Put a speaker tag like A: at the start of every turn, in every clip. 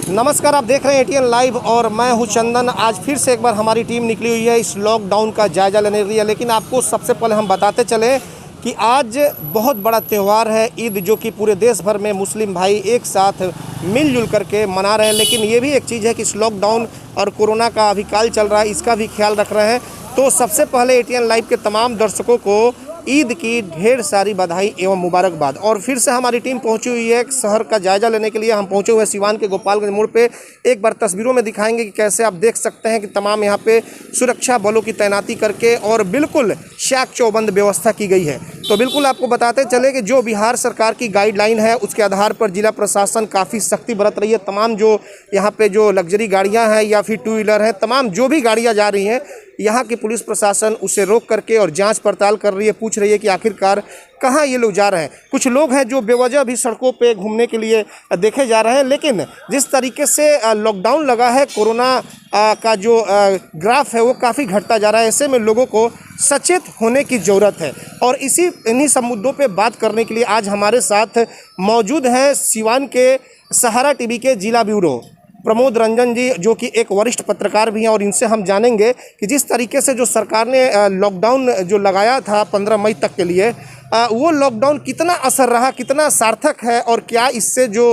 A: नमस्कार, आप देख रहे हैं एटीएन लाइव और मैं हूं चंदन। आज फिर से एक बार हमारी टीम निकली हुई है इस लॉकडाउन का जायज़ा लेने के लिए। लेकिन आपको सबसे पहले हम बताते चले कि आज बहुत बड़ा त्यौहार है ईद, जो कि पूरे देश भर में मुस्लिम भाई एक साथ मिलजुल करके मना रहे हैं। लेकिन ये भी एक चीज़ है कि इस लॉकडाउन और कोरोना का अभी काल चल रहा है, इसका भी ख्याल रख रहे हैं। तो सबसे पहले एटीएन लाइव के तमाम दर्शकों को ईद की ढेर सारी बधाई एवं मुबारकबाद। और फिर से हमारी टीम पहुंची हुई है एक शहर का जायजा लेने के लिए। हम पहुंचे हुए सिवान के गोपालगंज मोड़ पे। एक बार तस्वीरों में दिखाएंगे कि कैसे आप देख सकते हैं कि तमाम यहां पे सुरक्षा बलों की तैनाती करके और बिल्कुल चाक चौबंद व्यवस्था की गई है। तो बिल्कुल आपको बताते चले कि जो बिहार सरकार की गाइडलाइन है उसके आधार पर जिला प्रशासन काफ़ी सख्ती बरत रही है। तमाम जो यहाँ पे जो लग्जरी गाड़ियाँ हैं या फिर टू व्हीलर हैं, तमाम जो भी गाड़ियाँ जा रही हैं, यहाँ की पुलिस प्रशासन उसे रोक करके और जांच पड़ताल कर रही है, पूछ रही है कि आखिरकार कहाँ ये लोग जा रहे हैं। कुछ लोग हैं जो बेवजह भी सड़कों पे घूमने के लिए देखे जा रहे हैं। लेकिन जिस तरीके से लॉकडाउन लगा है, कोरोना का जो ग्राफ है वो काफ़ी घटता जा रहा है। ऐसे में लोगों को सचेत होने की ज़रूरत है। और इन्हीं सब मुद्दों पे बात करने के लिए आज हमारे साथ मौजूद हैं सिवान के सहारा टीवी के जिला ब्यूरो प्रमोद रंजन जी, जो कि एक वरिष्ठ पत्रकार भी हैं। और इनसे हम जानेंगे कि जिस तरीके से जो सरकार ने लॉकडाउन जो लगाया था 15 मई तक के लिए, वो लॉकडाउन कितना असर रहा, कितना सार्थक है, और क्या इससे जो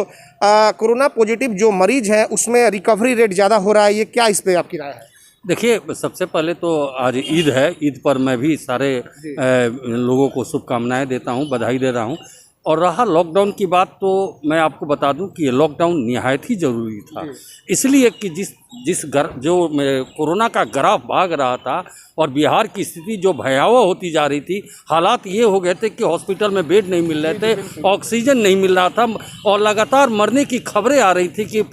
A: कोरोना पॉजिटिव जो मरीज है उसमें रिकवरी रेट ज़्यादा हो रहा है, ये क्या इस पर आपकी राय है?
B: देखिए, सबसे पहले तो आज ईद है। ईद पर मैं भी सारे लोगों को शुभकामनाएं देता हूं, बधाई दे रहा हूं। और रहा लॉकडाउन की बात, तो मैं आपको बता दूं कि ये लॉकडाउन निहायत ही ज़रूरी था। इसलिए कि जिस कोरोना का ग्राफ भाग रहा था और बिहार की स्थिति जो भयावह होती जा रही थी, हालात ये हो गए थे कि हॉस्पिटल में बेड नहीं मिल रहे थे, ऑक्सीजन नहीं मिल रहा था और लगातार मरने की खबरें आ रही थी कि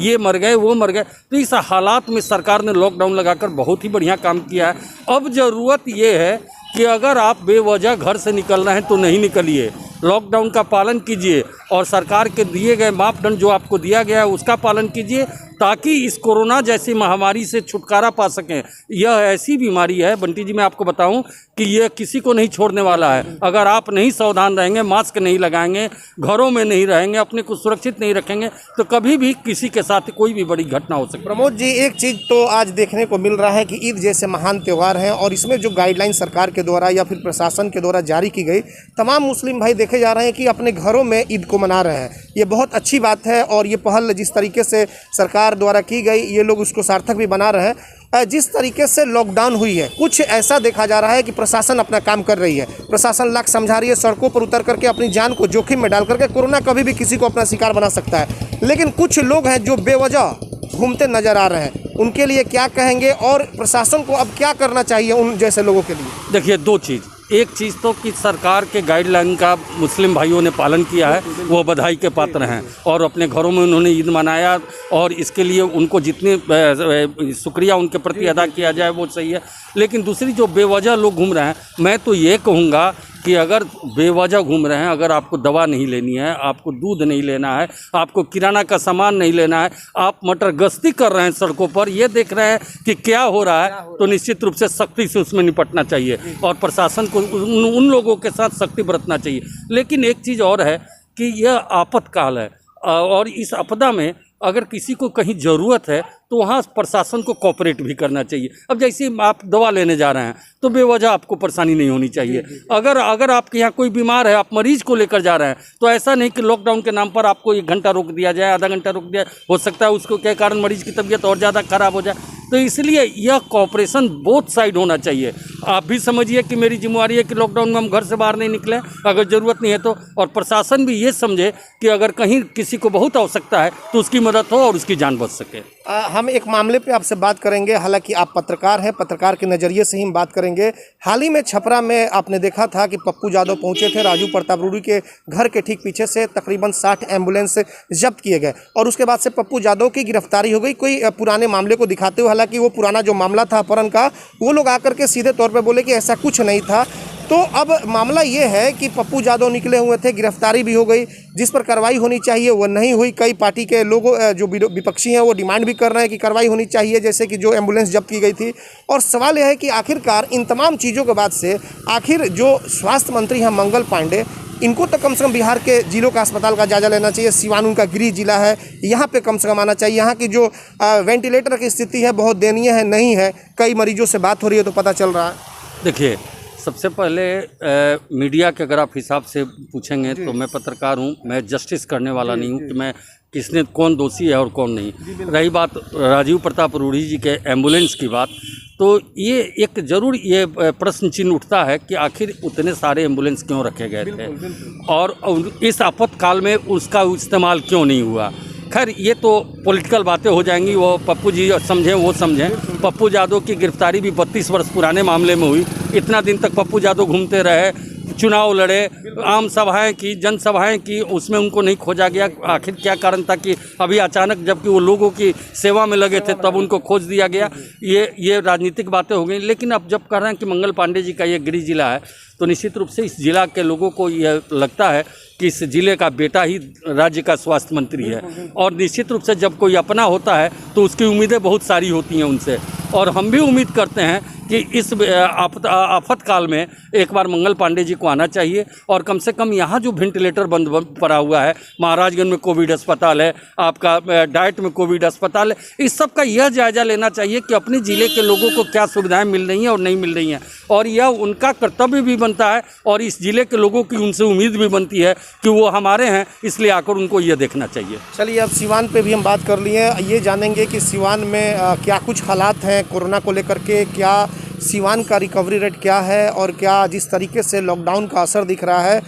B: ये मर गए, वो मर गए। तो इस हालात में सरकार ने लॉकडाउन लगाकर बहुत ही बढ़िया काम किया है। अब ज़रूरत ये है कि अगर आप बेवजह घर से निकल रहे हैं तो नहीं निकलिए, लॉकडाउन का पालन कीजिए और सरकार के दिए गए मापदंड जो आपको दिया गया है उसका पालन कीजिए, ताकि इस कोरोना जैसी महामारी से छुटकारा पा सकें। यह ऐसी बीमारी है बंटी जी, मैं आपको बताऊं कि यह किसी को नहीं छोड़ने वाला है। अगर आप नहीं सावधान रहेंगे, मास्क नहीं लगाएंगे, घरों में नहीं रहेंगे, अपने को सुरक्षित नहीं रखेंगे, तो कभी भी किसी के साथ कोई भी बड़ी घटना हो सकती है।
A: प्रमोद जी, एक चीज़ तो आज देखने को मिल रहा है कि ईद जैसे महान त्यौहार है और इसमें जो गाइडलाइन सरकार के द्वारा या फिर प्रशासन के द्वारा जारी की गई, तमाम मुस्लिम भाई देखे जा रहे हैं कि अपने घरों में ईद को मना रहे हैं। ये बहुत अच्छी बात है और ये पहल जिस तरीके से सरकार द्वारा की गई, ये लोग उसको सार्थक भी बना रहे हैं। जिस तरीके से लॉकडाउन हुई है, कुछ ऐसा देखा जा रहा है कि प्रशासन अपना काम कर रही है, प्रशासन लाख समझा रही है, सड़कों पर उतर करके अपनी जान को जोखिम में डाल करके। कोरोना कभी भी किसी को अपना शिकार बना सकता है, लेकिन कुछ लोग हैं जो बेवजह घूमते नजर आ रहे हैं, उनके लिए क्या कहेंगे और प्रशासन को अब क्या करना चाहिए उन जैसे लोगों के लिए?
B: देखिए, दो चीज़। एक चीज़ तो कि सरकार के गाइडलाइन का मुस्लिम भाइयों ने पालन किया है, वो बधाई के पात्र हैं और अपने घरों में उन्होंने ईद मनाया, और इसके लिए उनको जितनी शुक्रिया उनके प्रति अदा किया जाए वो सही है। लेकिन दूसरी, जो बेवजह लोग घूम रहे हैं, मैं तो ये कहूँगा कि अगर बेवजह घूम रहे हैं, अगर आपको दवा नहीं लेनी है, आपको दूध नहीं लेना है, आपको किराना का सामान नहीं लेना है, आप मटर गश्ती कर रहे हैं सड़कों पर, ये देख रहे हैं कि क्या हो रहा है, तो निश्चित रूप से सख्ती से उसमें निपटना चाहिए और प्रशासन को उन लोगों के साथ सख्ती बरतना चाहिए। लेकिन एक चीज़ और है कि यह आपातकाल है और इस आपदा में अगर किसी को कहीं ज़रूरत है तो वहाँ प्रशासन को कोऑपरेट भी करना चाहिए। अब जैसे आप दवा लेने जा रहे हैं तो बेवजह आपको परेशानी नहीं होनी चाहिए। अगर आपके यहाँ कोई बीमार है, आप मरीज को लेकर जा रहे हैं, तो ऐसा नहीं कि लॉकडाउन के नाम पर आपको 1 घंटा रोक दिया जाए, आधा घंटा रोक दिया, हो सकता है उसको के कारण मरीज की तबीयत और ज़्यादा खराब हो जाए। तो इसलिए यह कॉपरेशन बोथ साइड होना चाहिए। आप भी समझिए कि मेरी जिम्मेवारी है कि लॉकडाउन में हम घर से बाहर नहीं निकलें अगर ज़रूरत नहीं है तो, और प्रशासन भी ये समझे कि अगर कहीं किसी को बहुत आवश्यकता है तो उसकी मदद हो और उसकी जान बच सके।
A: हम एक मामले पे आपसे बात करेंगे, हालांकि आप पत्रकार हैं, पत्रकार के नज़रिए से ही हम बात करेंगे। हाल ही में छपरा में आपने देखा था कि पप्पू यादव पहुंचे थे, राजू प्रताप रूडी के घर के ठीक पीछे से तकरीबन 60 एम्बुलेंस जब्त किए गए और उसके बाद से पप्पू यादव की गिरफ्तारी हो गई। कोई पुराने मामले को दिखाते हुए, हालांकि वो पुराना जो मामला था अपहरण का, वो लोग आकर के सीधे तौर पर बोले कि ऐसा कुछ नहीं था। तो अब मामला ये है कि पप्पू यादव निकले हुए थे, गिरफ्तारी भी हो गई, जिस पर कार्रवाई होनी चाहिए वो नहीं हुई। कई पार्टी के लोगों जो विपक्षी हैं वो डिमांड भी कर रहे हैं कि कार्रवाई होनी चाहिए, जैसे कि जो एम्बुलेंस जब्त की गई थी। और सवाल यह है कि आखिरकार इन तमाम चीज़ों के बाद से आखिर जो स्वास्थ्य मंत्री हैं मंगल पांडे, इनको तो कम से कम बिहार के जिलों का अस्पताल का जायजा लेना चाहिए। सिवान उनका गृह जिला है, यहाँ पे कम से कम आना चाहिए। यहाँ की जो वेंटिलेटर की स्थिति है बहुत दयनीय है, नहीं है। कई मरीजों से बात हो रही है तो पता चल रहा है।
B: देखिए, सबसे पहले मीडिया के अगर आप हिसाब से पूछेंगे तो मैं पत्रकार हूँ, मैं जस्टिस करने वाला नहीं हूँ कि मैं किसने कौन दोषी है और कौन नहीं। रही बात राजीव प्रताप रूढ़ी जी के एम्बुलेंस की बात, तो ये एक ज़रूर ये प्रश्न चिन्ह उठता है कि आखिर उतने सारे एम्बुलेंस क्यों रखे गए थे और इस आपातकाल में उसका इस्तेमाल क्यों नहीं हुआ। खैर ये तो पॉलिटिकल बातें हो जाएंगी, वो पप्पू जी समझें वो समझें। पप्पू यादव की गिरफ्तारी भी 32 वर्ष पुराने मामले में हुई। इतना दिन तक पप्पू यादव घूमते रहे, चुनाव लड़े, आम सभाएं की, जनसभाएं की, उसमें उनको नहीं खोजा गया। आखिर क्या कारण था कि अभी अचानक जबकि वो लोगों की सेवा में लगे थे तब उनको खोज दिया गया। ये राजनीतिक बातें हो गई। लेकिन अब जब कह रहे हैं कि मंगल पांडे जी का ये गृह जिला है तो निश्चित रूप से इस जिला के लोगों को यह लगता है कि इस जिले का बेटा ही राज्य का स्वास्थ्य मंत्री है। और निश्चित रूप से जब कोई अपना होता है तो उसकी उम्मीदें बहुत सारी होती हैं उनसे, और हम भी उम्मीद करते हैं कि इस आफतकाल में एक बार मंगल पांडे जी को आना चाहिए। और कम से कम यहाँ जो वेंटिलेटर बंद पड़ा हुआ है, महाराजगंज में कोविड अस्पताल है, आपका डाइट में कोविड अस्पताल है, इस सब का यह जायजा लेना चाहिए कि अपने ज़िले के लोगों को क्या सुविधाएं मिल रही हैं और नहीं मिल रही हैं। और यह उनका कर्तव्य भी बनता है और इस ज़िले के लोगों की उनसे उम्मीद भी बनती है कि वो हमारे हैं, इसलिए आकर उनको ये देखना चाहिए।
A: चलिए, अब सिवान पे भी हम बात कर लिए, ये जानेंगे कि सिवान में क्या कुछ हालात हैं कोरोना को लेकर के, क्या सिवान का रिकवरी रेट क्या है और क्या जिस तरीके से लॉकडाउन का असर दिख रहा है,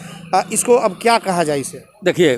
A: इसको अब क्या कहा जाए इसे।
B: देखिए,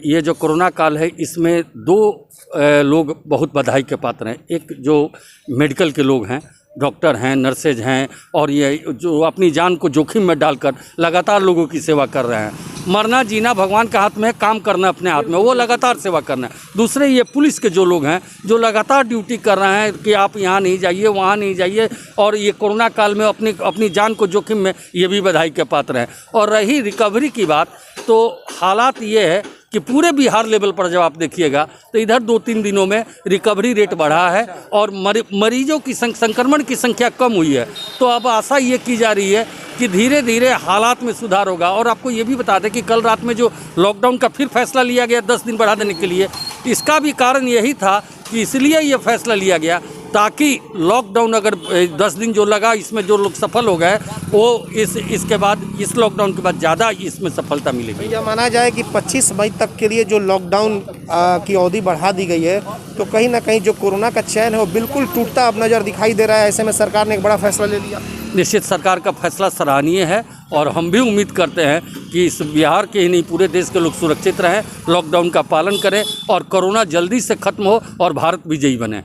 B: ये जो कोरोना काल है इसमें दो लोग बहुत बधाई के पात्र हैं। एक जो मेडिकल के लोग हैं, डॉक्टर हैं, नर्सेज हैं, और ये जो अपनी जान को जोखिम में डालकर लगातार लोगों की सेवा कर रहे हैं। मरना जीना भगवान के हाथ में है, काम करना अपने हाथ में, वो लगातार सेवा करना है। दूसरे ये पुलिस के जो लोग हैं जो लगातार ड्यूटी कर रहे हैं कि आप यहाँ नहीं जाइए, वहाँ नहीं जाइए, और ये कोरोना काल में अपनी जान को जोखिम में, ये भी बधाई के पात्र हैं। और रही रिकवरी की बात, तो हालात ये है कि पूरे बिहार लेवल पर जब आप देखिएगा तो इधर 2-3 दिनों में रिकवरी रेट बढ़ा है और मरीजों की संक्रमण की संख्या कम हुई है। तो अब आशा ये की जा रही है कि धीरे धीरे हालात में सुधार होगा। और आपको ये भी बता दें कि कल रात में जो लॉकडाउन का फिर फैसला लिया गया 10 दिन बढ़ा देने के लिए, इसका भी कारण यही था कि इसलिए ये फैसला लिया गया ताकि लॉकडाउन अगर 10 दिन जो लगा इसमें जो लोग सफल हो गए वो इसके बाद इस लॉकडाउन के बाद ज़्यादा इसमें सफलता मिलेगी।
A: यह माना जाए कि 25 मई तक के लिए जो लॉकडाउन की अवधि बढ़ा दी गई है, तो कहीं ना कहीं जो कोरोना का चैन है वो बिल्कुल टूटता अब नज़र दिखाई दे रहा है। ऐसे में सरकार ने एक बड़ा फैसला ले लिया।
B: निश्चित सरकार का फैसला सराहनीय है और हम भी उम्मीद करते हैं कि इस बिहार के ही नहीं पूरे देश के लोग सुरक्षित रहें, लॉकडाउन का पालन करें और कोरोना जल्दी से खत्म हो और भारत विजयी बने।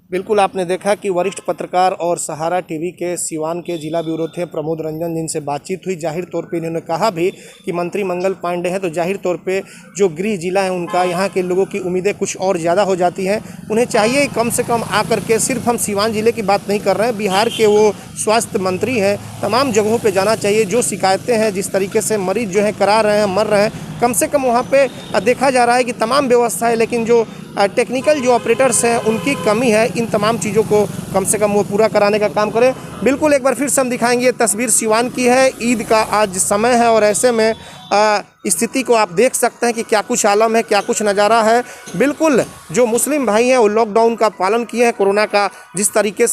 A: बिल्कुल, आपने देखा कि वरिष्ठ पत्रकार और सहारा टीवी के सिवान के जिला ब्यूरो थे प्रमोद रंजन, जिनसे बातचीत हुई। जाहिर तौर पे इन्होंने कहा भी कि मंत्री मंगल पांडे हैं तो जाहिर तौर पे जो गृह जिला है उनका, यहाँ के लोगों की उम्मीदें कुछ और ज़्यादा हो जाती हैं। उन्हें चाहिए कम से कम आकर के, सिर्फ हम सिवान ज़िले की बात नहीं कर रहे हैं, बिहार के वो स्वास्थ्य मंत्री हैं, तमाम जगहों पर जाना चाहिए। जो शिकायतें हैं, जिस तरीके से मरीज जो है करा रहे हैं, मर रहे हैं, कम से कम वहाँ पे देखा जा रहा है कि तमाम व्यवस्था है, लेकिन जो टेक्निकल जो ऑपरेटर्स हैं उनकी कमी है। इन तमाम चीज़ों को कम से कम वो पूरा कराने का काम करें। बिल्कुल, एक बार फिर से हम दिखाएंगे, ये तस्वीर सिवान की है। ईद का आज समय है और ऐसे में स्थिति को आप देख सकते हैं कि क्या कुछ आलम है, क्या कुछ नज़ारा है। बिल्कुल, जो मुस्लिम भाई हैं वो लॉकडाउन का पालन किए हैं। कोरोना का जिस तरीके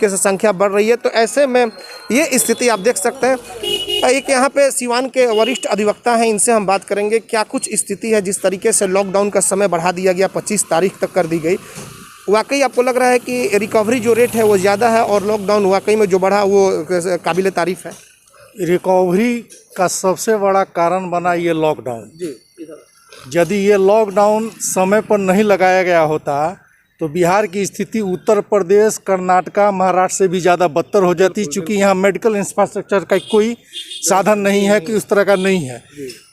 A: से संख्या बढ़ रही है, तो ऐसे में ये स्थिति आप देख सकते हैं। एक यहाँ पे सिवान के वरिष्ठ अधिवक्ता हैं, इनसे हम बात करेंगे क्या कुछ स्थिति है जिस तरीके से लॉकडाउन का समय बढ़ा दिया गया, 25 तारीख तक कर दी गई। वाकई आपको लग रहा है कि रिकवरी जो रेट है वो ज़्यादा है और लॉकडाउन वाकई में जो बढ़ा वो काबिल तारीफ़ है?
C: रिकवरी का सबसे बड़ा कारण बना ये लॉकडाउन। यदि ये लॉकडाउन समय पर नहीं लगाया गया होता तो बिहार की स्थिति उत्तर प्रदेश, कर्नाटका, महाराष्ट्र से भी ज़्यादा बदतर हो जाती, चूँकि यहाँ मेडिकल इंफ्रास्ट्रक्चर का कोई साधन नहीं है कि उस तरह का नहीं है।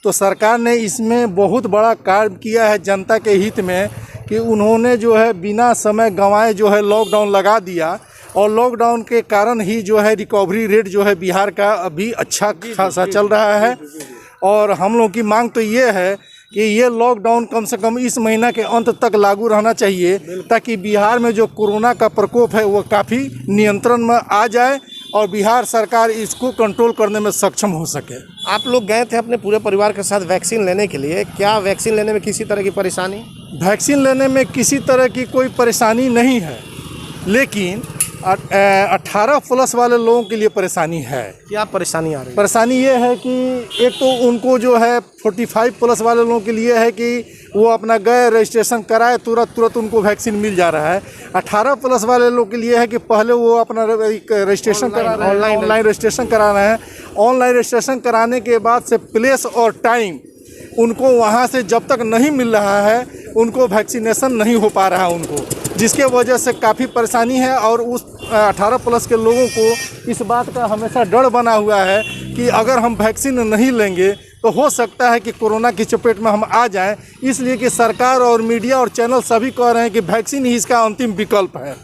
C: तो सरकार ने इसमें बहुत बड़ा कार्य किया है जनता के हित में कि उन्होंने जो है बिना समय गंवाए जो है लॉकडाउन लगा दिया और लॉकडाउन के कारण ही जो है रिकवरी रेट जो है बिहार का अभी अच्छा खासा चल रहा है। और हम लोग की मांग तो ये है कि ये लॉकडाउन कम से कम इस महीना के अंत तक लागू रहना चाहिए, ताकि बिहार में जो कोरोना का प्रकोप है वो काफ़ी नियंत्रण में आ जाए और बिहार सरकार इसको कंट्रोल करने में सक्षम हो सके।
A: आप लोग गए थे अपने पूरे परिवार के साथ वैक्सीन लेने के लिए, क्या वैक्सीन लेने में किसी तरह की परेशानी?
C: वैक्सीन लेने में किसी तरह की कोई परेशानी नहीं है, लेकिन 18 प्लस वाले लोगों के लिए परेशानी है।
A: क्या परेशानी आ रही है?
C: परेशानी ये है कि एक तो उनको जो है 45 प्लस वाले लोगों के लिए है कि वो अपना गए रजिस्ट्रेशन कराए, तुरंत उनको वैक्सीन मिल जा रहा है। 18 प्लस वाले लोगों के लिए है कि पहले वो अपना रजिस्ट्रेशन करा रहे हैं, ऑनलाइन रजिस्ट्रेशन करा रहे हैं। ऑनलाइन रजिस्ट्रेशन कराने के बाद से प्लेस और टाइम उनको वहाँ से जब तक नहीं मिल रहा है उनको वैक्सीनेशन नहीं हो पा रहा उनको, जिसके वजह से काफ़ी परेशानी है। और उस 18 प्लस के लोगों को इस बात का हमेशा डर बना हुआ है कि अगर हम वैक्सीन नहीं लेंगे तो हो सकता है कि कोरोना की चपेट में हम आ जाएं। इसलिए कि सरकार और मीडिया और चैनल सभी कह रहे हैं कि वैक्सीन ही इसका अंतिम विकल्प है।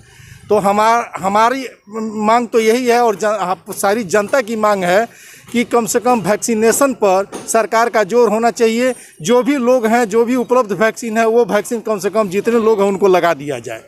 C: तो हमारी मांग तो यही है और सारी जनता की मांग है कि कम से कम वैक्सीनेशन पर सरकार का जोर होना चाहिए। जो भी लोग हैं, जो भी उपलब्ध वैक्सीन है, वो वैक्सीन कम से कम जितने लोग हैं उनको लगा दिया जाए।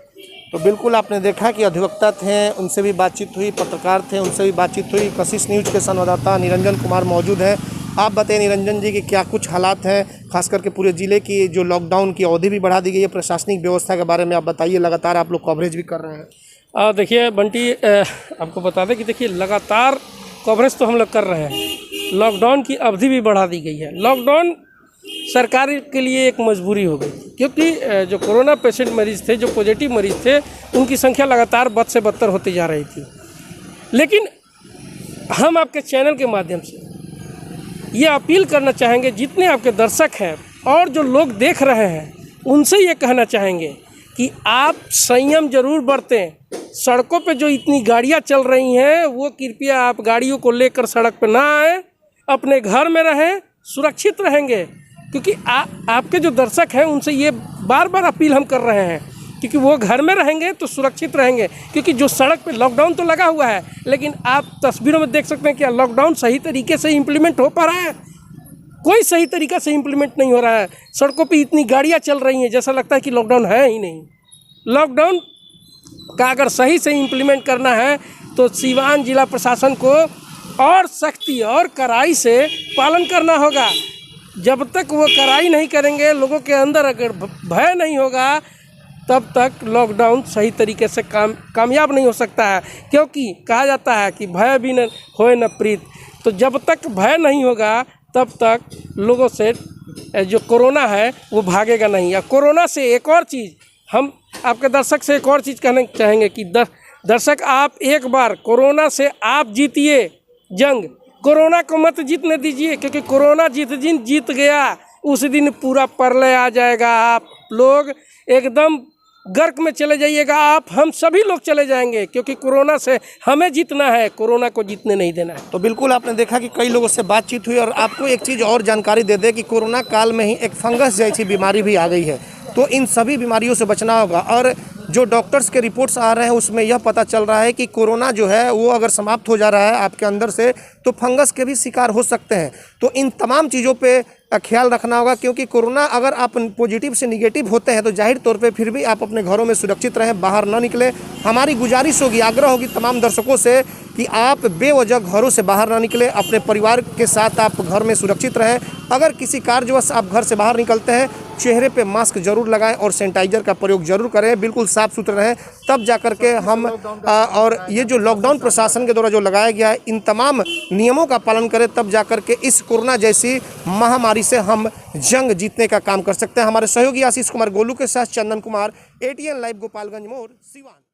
A: तो बिल्कुल आपने देखा कि अधिवक्ता थे, उनसे भी बातचीत हुई, पत्रकार थे, उनसे भी बातचीत हुई। कशिश न्यूज़ के संवाददाता निरंजन कुमार मौजूद हैं। आप बताइए निरंजन जी कि क्या कुछ हालात हैं, खास करके पूरे ज़िले की जो लॉकडाउन की अवधि भी बढ़ा दी गई है, प्रशासनिक व्यवस्था के बारे में आप बताइए। लगातार आप लोग कवरेज भी कर रहे हैं।
D: देखिए बंटी, आपको बता दें कि देखिए लगातार कवरेज तो हम लोग कर रहे हैं। लॉकडाउन की अवधि भी बढ़ा दी गई है। लॉकडाउन सरकार के लिए एक मजबूरी हो गई, क्योंकि जो कोरोना पेशेंट मरीज़ थे, जो पॉजिटिव मरीज़ थे, उनकी संख्या लगातार बद से बदतर होती जा रही थी। लेकिन हम आपके चैनल के माध्यम से ये अपील करना चाहेंगे, जितने आपके दर्शक हैं और जो लोग देख रहे हैं, उनसे ये कहना चाहेंगे कि आप संयम जरूर बरतें। सड़कों पे जो इतनी गाड़ियां चल रही हैं, वो कृपया आप गाड़ियों को लेकर सड़क पे ना आएँ, अपने घर में रहें, सुरक्षित रहेंगे। क्योंकि आपके जो दर्शक हैं उनसे ये बार बार अपील हम कर रहे हैं, क्योंकि वो घर में रहेंगे तो सुरक्षित रहेंगे। क्योंकि जो सड़क पे लॉकडाउन तो लगा हुआ है, लेकिन आप तस्वीरों में देख सकते हैं कि लॉकडाउन सही तरीके से इम्प्लीमेंट हो पा रहा है? कोई सही तरीका से इम्प्लीमेंट नहीं हो रहा है। सड़कों पे इतनी गाड़ियां चल रही हैं, जैसा लगता है कि लॉकडाउन है ही नहीं। लॉकडाउन का अगर सही से इम्प्लीमेंट करना है तो सीवान जिला प्रशासन को और सख्ती और कड़ाई से पालन करना होगा। जब तक वो कड़ाई नहीं करेंगे, लोगों के अंदर अगर भय नहीं होगा, तब तक लॉकडाउन सही तरीके से कामयाब नहीं हो सकता है। क्योंकि कहा जाता है कि भय भी न होए न प्रीत। तो जब तक भय नहीं होगा तब तक लोगों से जो कोरोना है वो भागेगा नहीं। या कोरोना से एक और चीज़, हम आपके दर्शक से एक और चीज़ कहना चाहेंगे कि दर्शक, आप एक बार कोरोना से आप जीतिए जंग, कोरोना को मत जीतने दीजिए। क्योंकि कोरोना जिस दिन जीत गया उस दिन पूरा प्रलय आ जाएगा। आप लोग एकदम गर्क में चले जाइएगा, हम सभी लोग चले जाएंगे। क्योंकि कोरोना से हमें जीतना है, कोरोना को जीतने नहीं देना है।
A: तो बिल्कुल आपने देखा कि कई लोगों से बातचीत हुई। और आपको एक चीज़ और जानकारी दे दें कि कोरोना काल में ही एक फंगस जैसी बीमारी भी आ गई है। तो इन सभी बीमारियों से बचना होगा। और जो डॉक्टर्स के रिपोर्ट्स आ रहे हैं उसमें यह पता चल रहा है कि कोरोना जो है वो अगर समाप्त हो जा रहा है आपके अंदर से, तो फंगस के भी शिकार हो सकते हैं। तो इन तमाम चीज़ों पे ख्याल रखना होगा। क्योंकि कोरोना अगर आप पॉजिटिव से निगेटिव होते हैं तो जाहिर तौर पे फिर भी आप अपने घरों में सुरक्षित रहें, बाहर ना निकलें। हमारी गुजारिश होगी, आग्रह होगी तमाम दर्शकों से कि आप बेवजह घरों से बाहर ना निकलें, अपने परिवार के साथ आप घर में सुरक्षित रहें। अगर किसी कार्यवश आप घर से बाहर निकलते हैं, चेहरे पे मास्क जरूर लगाएं और सैनिटाइजर का प्रयोग जरूर करें, बिल्कुल साफ़ सुथरे रहें। तब जा कर के हम और ये जो लॉकडाउन प्रशासन के द्वारा जो लगाया गया है, इन तमाम नियमों का पालन करें, तब जा कर के इस कोरोना जैसी महामारी से हम जंग जीतने का काम कर सकते हैं। हमारे सहयोगी आशीष कुमार गोलू के साथ चंदन कुमार, ATN लाइव, गोपालगंज मोड़, सिवान।